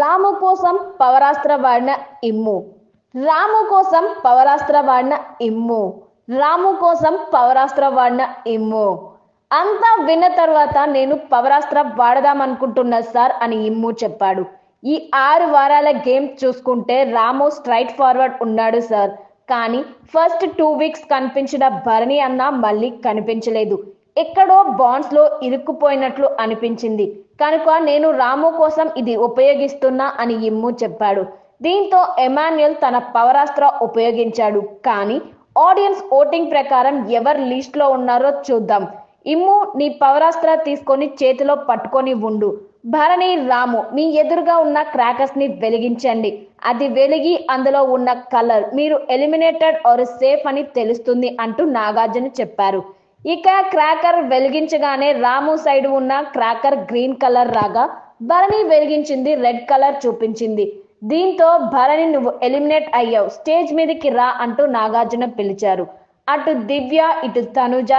రాము కోసం పవరాస్త్ర వాడిన ఇమ్ము. రాము కోసం పవరాస్త్ర వాడిన ఇమ్ము. రాము కోసం పవరాస్త్ర వాడిన ఇమ్ము. అంతా విన్న తర్వాత నేను పవరాస్త్ర వాడదామనుకుంటున్నా సార్ అని ఇమ్ము చెప్పాడు. ఈ 6 వారాల గేమ్ చూసుకుంటే రాము స్ట్రైట్ ఫార్వర్డ్ ఉన్నాడు సార్. కానీ ఫస్ట్ 2 వీక్స్ కనిపించిన భరణి అన్న మళ్ళీ కనిపించలేదు. ఎక్కడో బాండ్స్ లో ఇరుక్కుపోయినట్లు అనిపించింది. కనుక నేను రాము కోసం ఇది ఉపయోగిస్తున్నా అని ఇమ్ము చెప్పాడు. దీంతో ఎమాన్యుయల్ తన పవరాస్త్ర ఉపయోగించాడు. కానీ ఆడియన్స్ ఓటింగ్ ప్రకారం ఎవరు లిస్ట్ లో ఉన్నారో చూద్దాం. ఇమ్ము నీ పవరాస్త్ర తీసుకొని చేతిలో పట్టుకొని ఉండు. భరణి, రాము మీ ఎదురుగా ఉన్న క్రాకర్స్ ని వెలిగించండి. అది వెలిగి అందులో ఉన్న కలర్ మీరు ఎలిమినేటెడ్ ఆర్ సేఫ్ అని తెలుస్తుంది అంటూ నాగార్జున చెప్పారు. ఇక క్రాకర్ వెలిగించగానే రాము సైడ్ ఉన్న క్రాకర్ గ్రీన్ కలర్ రాగా భరణి వెలిగించింది రెడ్ కలర్ చూపించింది. దీంతో భరణి నువ్వు ఎలిమినేట్ అయ్యావు, స్టేజ్ మీదకి రా అంటూ నాగార్జున పిలిచారు. అటు దివ్య ఇటు తనుజ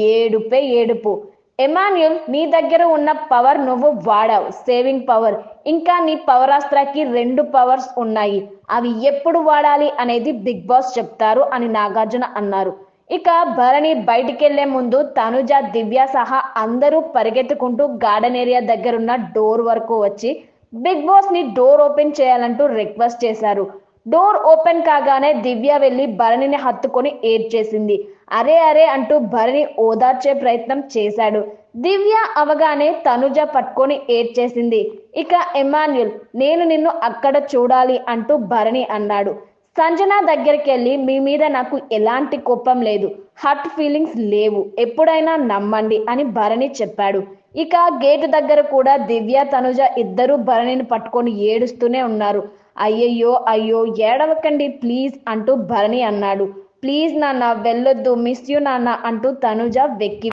ఏడుపే ఏడుపు. ఎమాన్యుల్ నీ దగ్గర ఉన్న పవర్ నువ్వు వాడావు, సేవింగ్ పవర్. ఇంకా నీ పవరాస్త్రకి 2 పవర్స్ ఉన్నాయి. అవి ఎప్పుడు వాడాలి అనేది బిగ్ బాస్ చెప్తారు అని నాగార్జున అన్నారు. ఇక భరణి బయటికెళ్లే ముందు తనుజ, దివ్య సహా అందరూ పరిగెత్తుకుంటూ గార్డెన్ ఏరియా దగ్గరున్న డోర్ వరకు వచ్చి బిగ్ బాస్ ని డోర్ ఓపెన్ చేయాలంటూ రిక్వెస్ట్ చేశారు. డోర్ ఓపెన్ కాగానే దివ్య వెళ్లి భరణిని హత్తుకొని ఏడ్చేసింది. అరే అరే అంటూ భరణి ఓదార్చే ప్రయత్నం చేశాడు. దివ్య అవగానే తనుజ పట్టుకొని ఏడ్చేసింది. ఇక ఎమాన్యుల్ నేను నిన్ను అక్కడ చూడాలి అంటూ భరణి అన్నాడు. సంజన దగ్గరికి వెళ్ళి మీ మీద నాకు ఎలాంటి కోపం లేదు, హర్ట్ ఫీలింగ్స్ లేవు, ఎప్పుడైనా నమ్మండి అని భరణి చెప్పాడు. ఇక గేటు దగ్గర కూడా దివ్య, తనుజ ఇద్దరు భరణిని పట్టుకొని ఏడుస్తూనే ఉన్నారు. అయ్యయ్యో అయ్యో ఏడవకండి ప్లీజ్ అంటూ భరణి అన్నాడు. ప్లీజ్ నాన్న వెళ్ళొద్దు, మిస్ యూ నాన్న అంటూ తనుజ వెక్కి